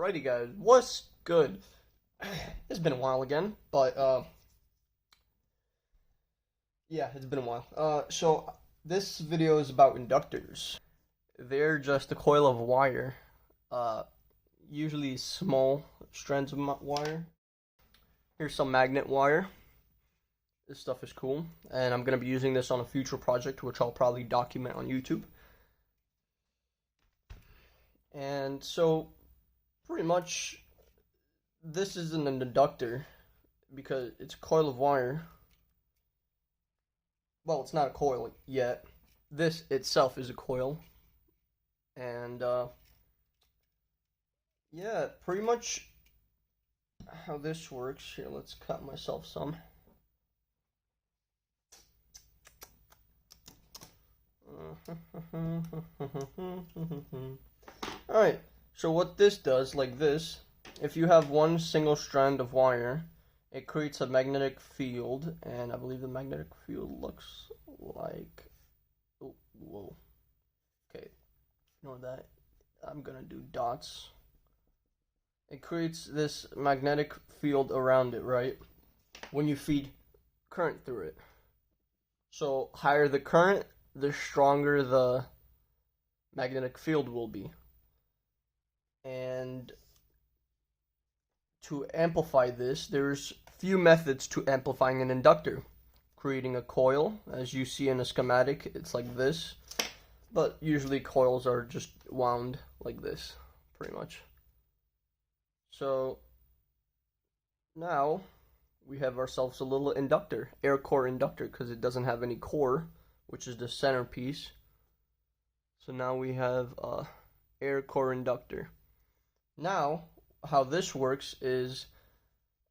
Alrighty guys, what's good? It's been a while again, but yeah, it's been a while. So this video is about inductors. They're just a coil of wire, usually small strands of wire. Here's some magnet wire. This stuff is cool, and I'm gonna be using this on a future project, which I'll probably document on YouTube. And so, pretty much, this is an inductor because it's a coil of wire. Well, it's not a coil yet. This itself is a coil. And, yeah, pretty much how this works. Here, let's cut myself some. Alright, so what this does, like this, if you have one single strand of wire, it creates a magnetic field, and I believe the magnetic field looks like, oh, whoa, okay, ignore that, I'm gonna do dots. It creates this magnetic field around it, right, when you feed current through it. So, higher the current, the stronger the magnetic field will be. And to amplify this, there's few methods to amplifying an inductor. Creating a coil, as you see in a schematic, it's like this. But usually coils are just wound like this, pretty much. So now we have ourselves a little inductor, air core inductor, because it doesn't have any core, which is the centerpiece. So now we have a air core inductor. Now, how this works is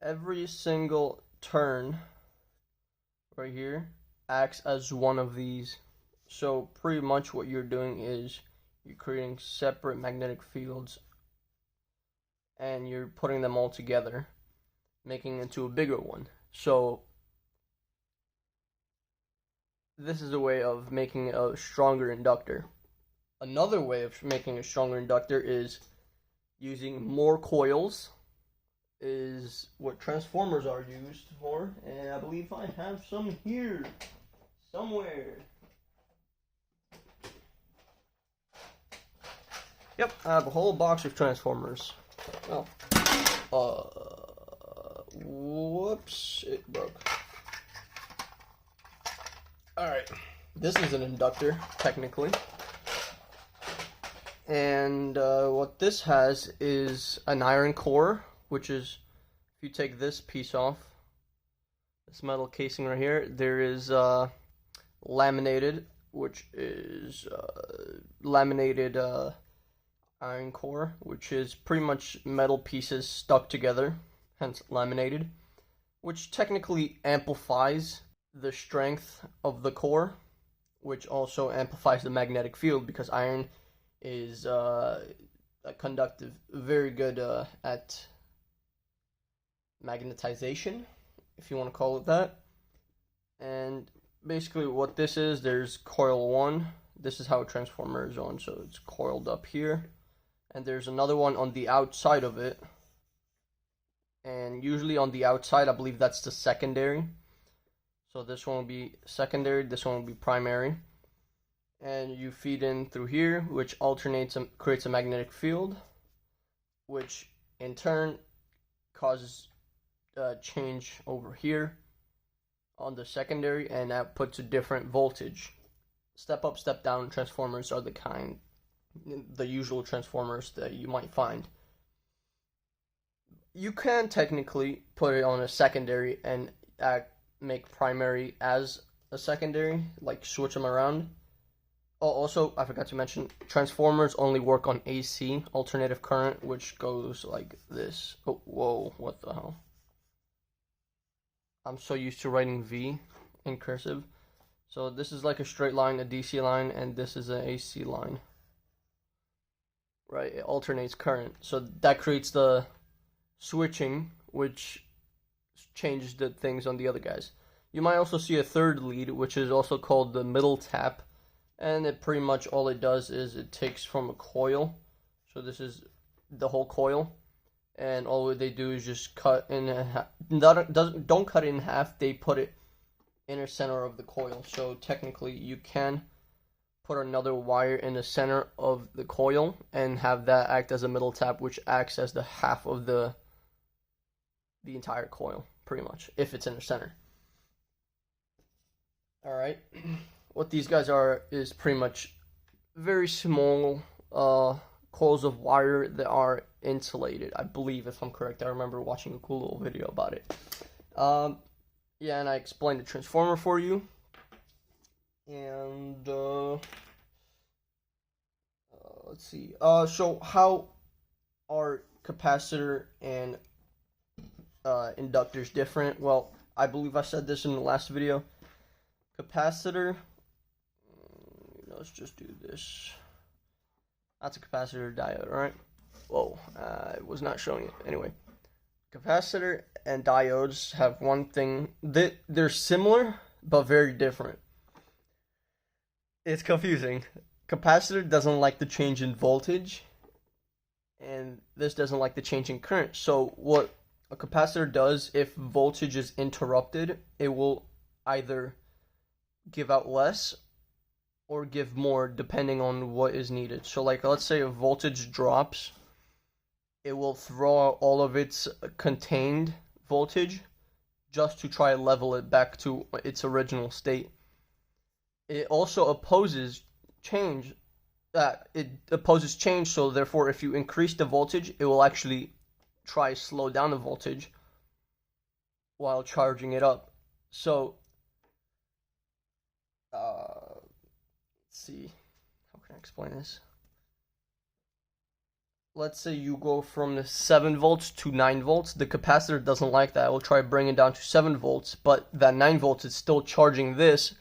every single turn right here acts as one of these. So pretty much what you're doing is you're creating separate magnetic fields and you're putting them all together, making it into a bigger one. So this is a way of making a stronger inductor. Another way of making a stronger inductor is using more coils, is what transformers are used for, and I believe I have some here somewhere. Yep, I have a whole box of transformers. Oh, whoops, it broke. Alright, this is an inductor, technically. And what this has is an iron core, which is, if you take this piece off, this metal casing right here, there is laminated, which is laminated iron core, which is pretty much metal pieces stuck together, hence laminated, which technically amplifies the strength of the core, which also amplifies the magnetic field, because iron is a conductive, very good at magnetization, if you want to call it that. And basically what this is, there's coil 1. This is how a transformer is on, so it's coiled up here. And there's another one on the outside of it. And usually on the outside, I believe that's the secondary. So this one will be secondary, this one will be primary. And you feed in through here, which alternates and creates a magnetic field, which in turn causes a change over here on the secondary, and that puts a different voltage. Step up, step down transformers are the usual transformers that you might find. You can technically put it on a secondary and make primary as a secondary, like switch them around. Oh, also, I forgot to mention, transformers only work on AC, alternative current, which goes like this. Oh, whoa, what the hell? I'm so used to writing V in cursive. So this is like a straight line, a DC line, and this is an AC line. Right, it alternates current. So that creates the switching, which changes the things on the other guys. You might also see a third lead, which is also called the middle tap. And it pretty much all it does is it takes from a coil. So this is the whole coil. and all they do is just cut in half. Don't cut it in half. They put it inner center of the coil. So technically, you can put another wire in the center of the coil and have that act as a middle tap, which acts as the half of the entire coil, pretty much, if it's in the center. All right, what these guys are is pretty much very small coils of wire that are insulated, I believe, if I'm correct. I remember watching a cool little video about it. Yeah, and I explained the transformer for you. And let's see. So how are capacitor and inductors different? Well, I believe I said this in the last video. Capacitor. Let's just do this. That's a capacitor diode, right? Whoa, I was not showing it. Anyway, capacitor and diodes have one thing. They're similar, but very different. It's confusing. Capacitor doesn't like the change in voltage, and this doesn't like the change in current. So what a capacitor does, if voltage is interrupted, it will either give out less or give more depending on what is needed. So like, let's say if voltage drops, it will throw out all of its contained voltage just to try to level it back to its original state. It also opposes change. It opposes change, so therefore if you increase the voltage, it will actually try to slow down the voltage while charging it up. So let's see, how can I explain this? Let's say you go from the 7 volts to 9 volts. The capacitor doesn't like that. It will try to bring it down to 7 volts, but that 9 volts is still charging this,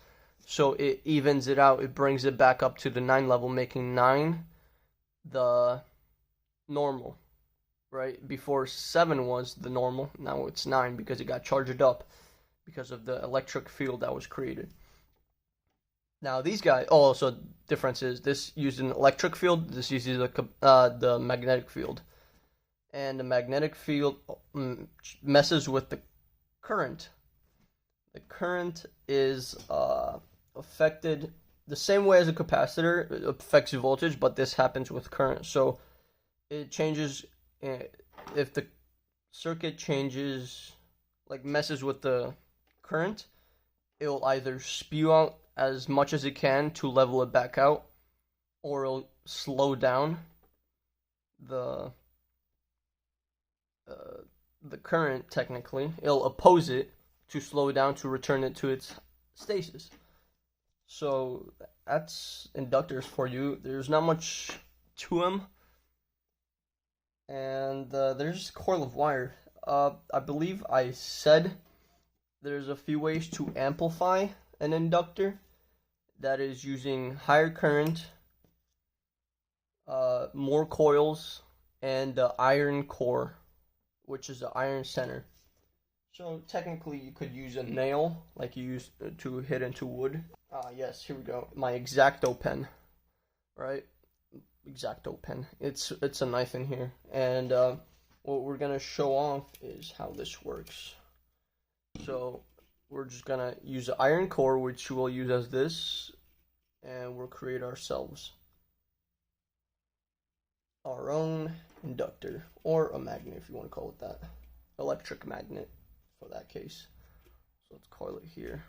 so it evens it out. It brings it back up to the 9 level, making 9 the normal, right? Before 7 was the normal, now it's 9 because it got charged up because of the electric field that was created. Now these guys, so difference is this uses an electric field, this uses the magnetic field. And the magnetic field messes with the current. The current is affected the same way as a capacitor. It affects voltage, but this happens with current. So it changes, if the circuit changes, like messes with the current, it will either spew out as much as it can to level it back out, or it'll slow down the current. Technically, it'll oppose it to slow down to return it to its stasis. So that's inductors for you. There's not much to them, and there's just a coil of wire. I believe I said there's a few ways to amplify an inductor. That is using higher current, more coils, and the iron core, which is the iron center. So technically you could use a nail like you use to hit into wood. Yes, here we go. My X-Acto pen, right? X-Acto pen. It's a knife in here, and what we're gonna show off is how this works. So we're just gonna use an iron core, which we'll use as this, and we'll create ourselves our own inductor, or a magnet if you want to call it that. Electric magnet for that case. So let's coil it here.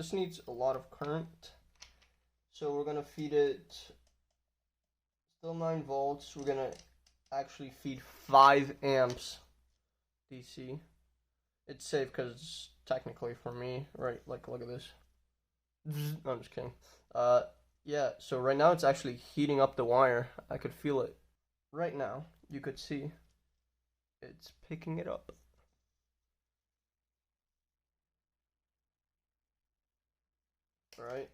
this needs a lot of current. So we're gonna feed it still 9 volts. We're gonna actually feed 5 amps DC. It's safe because technically for me, right? Like, look at this. No, I'm just kidding. Yeah, so right now it's actually heating up the wire. I could feel it. Right now, you could see it's picking it up. Right?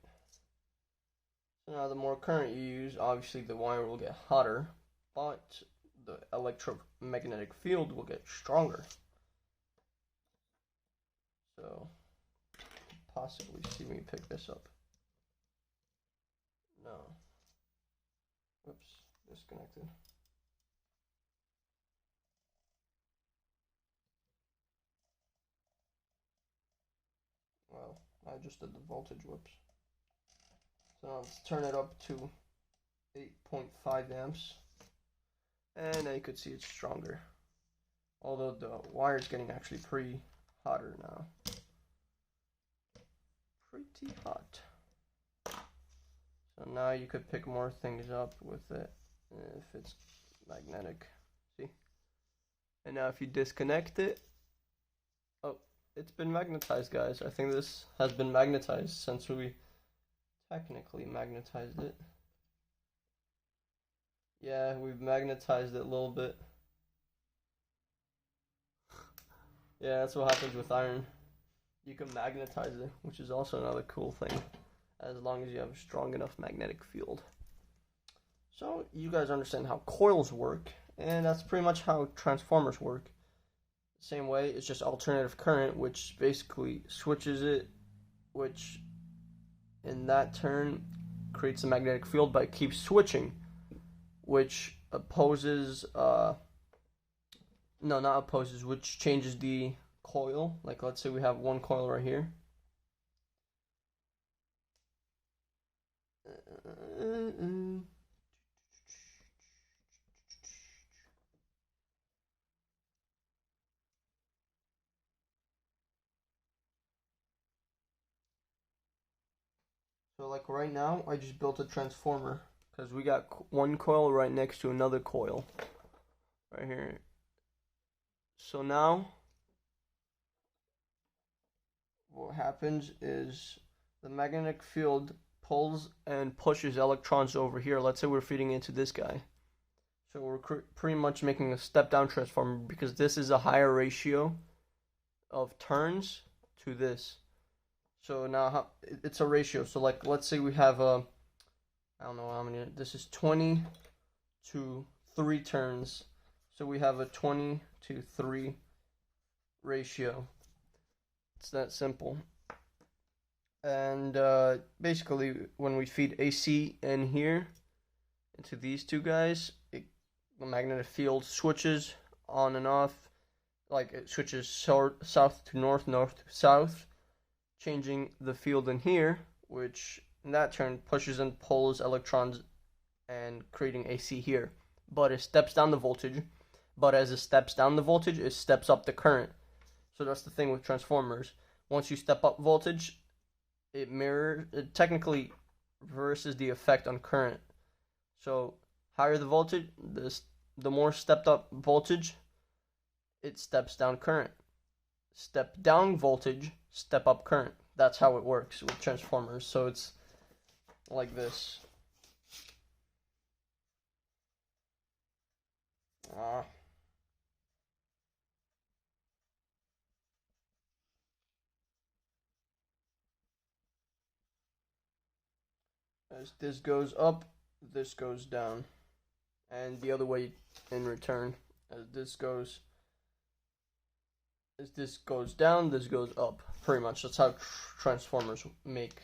So now the more current you use, obviously the wire will get hotter, but the electromagnetic field will get stronger. So, possibly see me pick this up. No. Oops, disconnected. Well, I just did the voltage, whoops. So now let's turn it up to 8.5 amps. And now you could see it's stronger. Although the wire is getting actually pretty hotter now. Pretty hot. So now you could pick more things up with it if it's magnetic. See? And now if you disconnect it, oh, it's been magnetized, guys. I think this has been magnetized since we technically magnetized it. Yeah, we've magnetized it a little bit. Yeah, that's what happens with iron. You can magnetize it, which is also another cool thing, as long as you have a strong enough magnetic field. So you guys understand how coils work, and that's pretty much how transformers work. Same way, it's just alternative current, which basically switches it, which in that turn creates a magnetic field, but it keeps switching, which opposes, no, not opposes, which changes the coil. Like, let's say we have one coil right here. So like right now, I just built a transformer because we got one coil right next to another coil right here. So now what happens is the magnetic field pulls and pushes electrons over here. Let's say we're feeding into this guy. So we're pretty much making a step-down transformer because this is a higher ratio of turns to this. So now it's a ratio. So like, let's say we have a, I don't know how many, this is 20 to 3 turns. So we have a 20 to 3 ratio. It's that simple. And basically when we feed AC in here into these two guys, the magnetic field switches on and off. Like it switches south to north, north to south, changing the field in here, which in that turn pushes and pulls electrons and creating AC here. But it steps down the voltage. But as it steps down the voltage, it steps up the current. So that's the thing with transformers. Once you step up voltage, it technically reverses the effect on current. So higher the voltage, the more stepped up voltage, it steps down current. Step down voltage, step up current. That's how it works with transformers. So it's like this. As this goes up, this goes down. And the other way in return. As this goes down, this goes up. Pretty much. That's how transformers make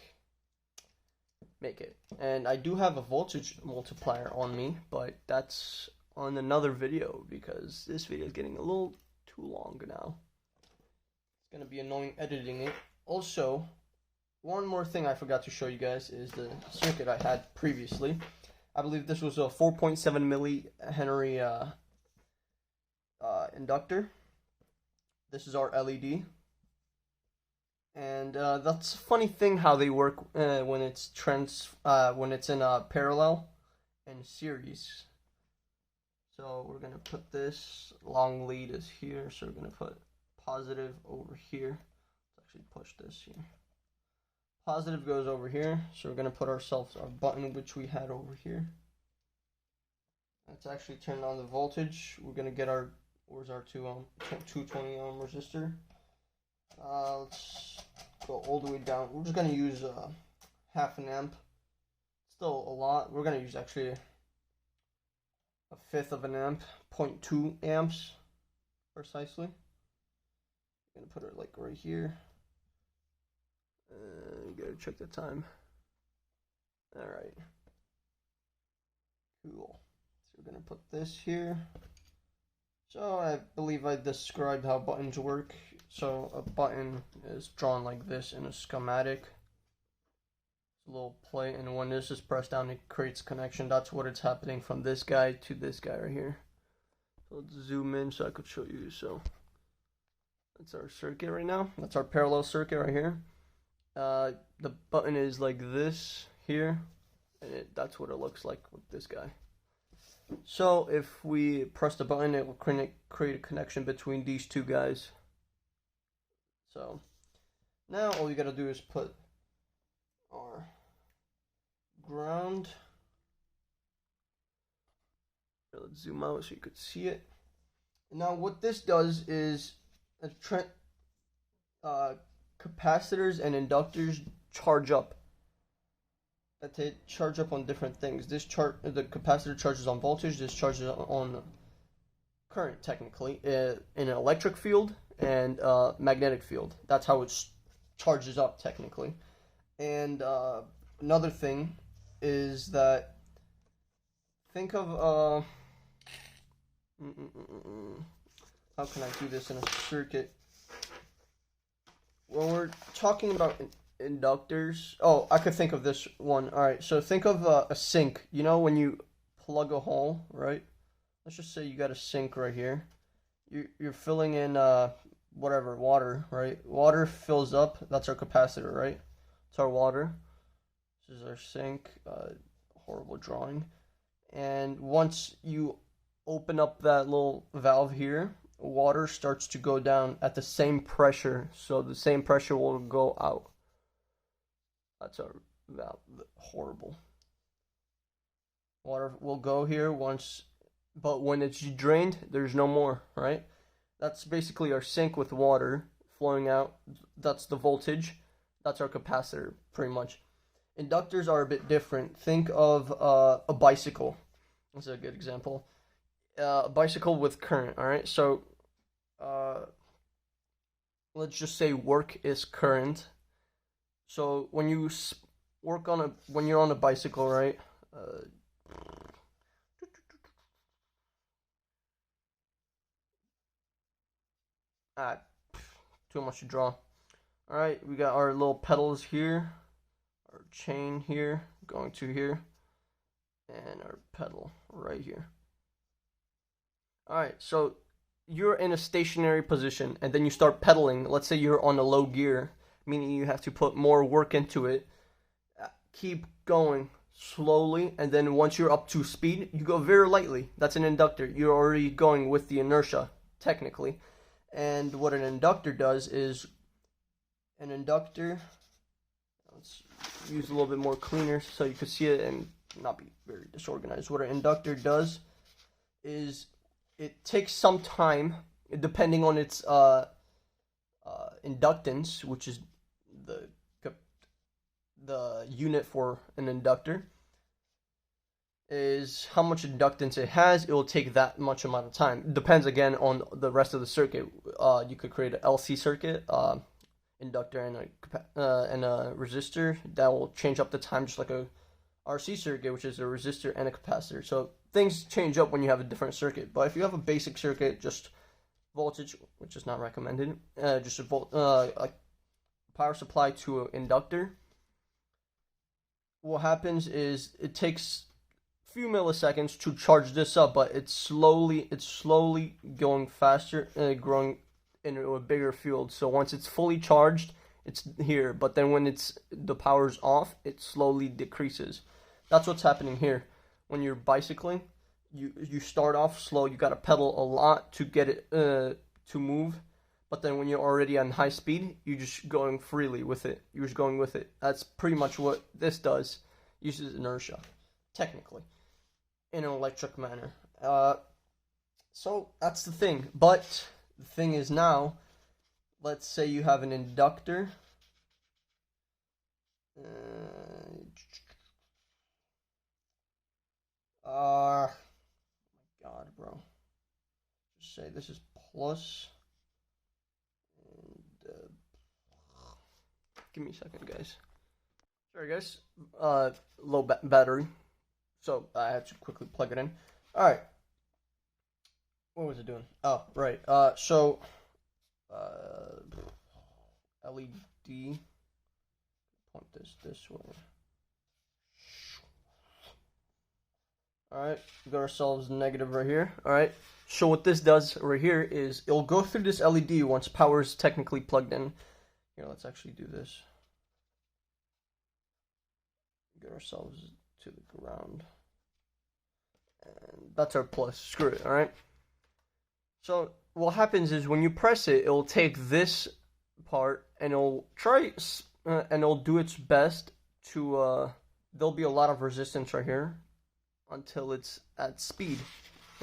it. And I do have a voltage multiplier on me, but that's on another video because this video is getting a little too long now. It's gonna be annoying editing it. Also, one more thing I forgot to show you guys is the circuit I had previously. I believe this was a 4.7 millihenry inductor. This is our LED. And that's a funny thing how they work when it's in a parallel and series. So we're gonna put this long lead is here, so we're gonna put positive over here. Let's actually push this here. Positive goes over here, so we're gonna put ourselves our button which we had over here. Let's actually turn on the voltage. We're gonna get our, where's our 220 ohm resistor? Let's go all the way down. We're just gonna use half an amp. Still a lot. We're gonna use actually a fifth of an amp, 0.2 amps precisely. I'm gonna put it like right here. You gotta check the time. All right. Cool. So we're gonna put this here. So I believe I described how buttons work. So a button is drawn like this in a schematic. It's a little plate, and when this is pressed down, it creates connection. That's what it's happening from this guy to this guy right here. So let's zoom in so I could show you. So that's our circuit right now. That's our parallel circuit right here. The button is like this here, and that's what it looks like with this guy. So if we press the button, it will create a connection between these two guys. So now all you gotta do is put our ground. Let's zoom out so you could see it. Now what this does is capacitors and inductors charge up. They charge up on different things. The capacitor charges on voltage. This charges on current, technically, in an electric field and magnetic field. That's how it charges up, technically. And another thing is that think of how can I do this in a circuit? When we're talking about inductors, oh, I could think of this one. All right, so think of a sink. You know when you plug a hole, right? Let's just say you got a sink right here. You're filling in whatever, water, right? Water fills up. That's our capacitor, right? It's our water. This is our sink. Horrible drawing. And once you open up that little valve here, water starts to go down at the same pressure, so the same pressure will go out. That's our valve. Horrible. Water will go here once, but when it's drained, there's no more, right? That's basically our sink with water flowing out. That's the voltage. That's our capacitor, pretty much. Inductors are a bit different. Think of a bicycle. That's a good example. A bicycle with current, all right? So let's just say work is current. So when you when you're on a bicycle, right? Too much to draw. All right, we got our little pedals here, our chain here, going to here, and our pedal right here. All right, so you're in a stationary position, and then you start pedaling. Let's say you're on a low gear, meaning you have to put more work into it. Keep going slowly, and then once you're up to speed, you go very lightly. That's an inductor. You're already going with the inertia, technically. And what an inductor does is, an inductor, let's use a little bit more cleaner so you can see it and not be very disorganized. What an inductor does is it takes some time, depending on its inductance, which is the unit for an inductor, is how much inductance it has. It will take that much amount of time. It depends again on the rest of the circuit. You could create an LC circuit, inductor and a resistor that will change up the time, just like a RC circuit, which is a resistor and a capacitor. So things change up when you have a different circuit. But if you have a basic circuit, just voltage, which is not recommended, just a power supply to an inductor, what happens is it takes few milliseconds to charge this up, but it's slowly going faster and growing into a bigger field. So once it's fully charged, it's here, but then when the power's off, it slowly decreases. That's what's happening here. When you're bicycling, you start off slow, you gotta pedal a lot to get it to move, but then when you're already on high speed, you're just going freely with it. You're just going with it. That's pretty much what this does. Uses inertia, technically, in an electric manner. So that's the thing. But the thing is now, let's say you have an inductor. My God, bro. Just say this is plus. And give me a second, guys. Sorry, guys. Low battery, so I had to quickly plug it in. All right. What was it doing? Oh, right. So LED. Point this way. Alright, we got ourselves negative right here. Alright, so what this does right here is it'll go through this LED once power is technically plugged in. Here, let's actually do this. Get ourselves to the ground. And that's our plus. Screw it, alright? So what happens is when you press it, it'll take this part and it'll try and it'll do its best to there'll be a lot of resistance right here until it's at speed,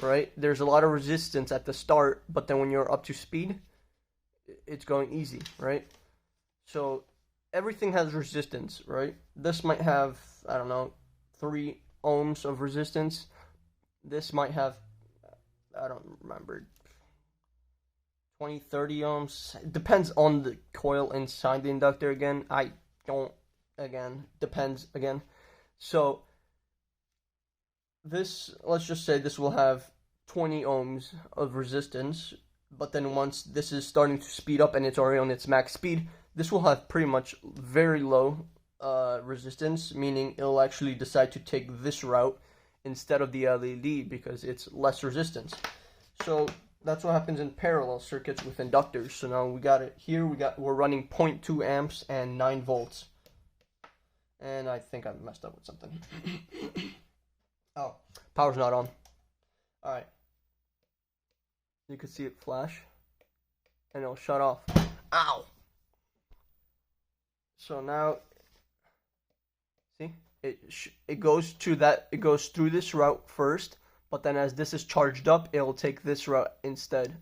right? There's a lot of resistance at the start, but then when you're up to speed, it's going easy, right? So everything has resistance, right? This might have, I don't know, 3 ohms of resistance. This might have, I don't remember, 20, 30 ohms. It depends on the coil inside the inductor again. Depends again. So this, let's just say this will have 20 ohms of resistance, but then once this is starting to speed up and it's already on its max speed, this will have pretty much very low resistance, meaning it'll actually decide to take this route instead of the LED because it's less resistance. So that's what happens in parallel circuits with inductors. So now we got it here. We're running 0.2 amps and 9 volts. And I think I messed up with something. Oh, power's not on. Alright. You can see it flash. And it'll shut off. Ow! So now, see? It goes through this route first, but then as this is charged up, it'll take this route instead.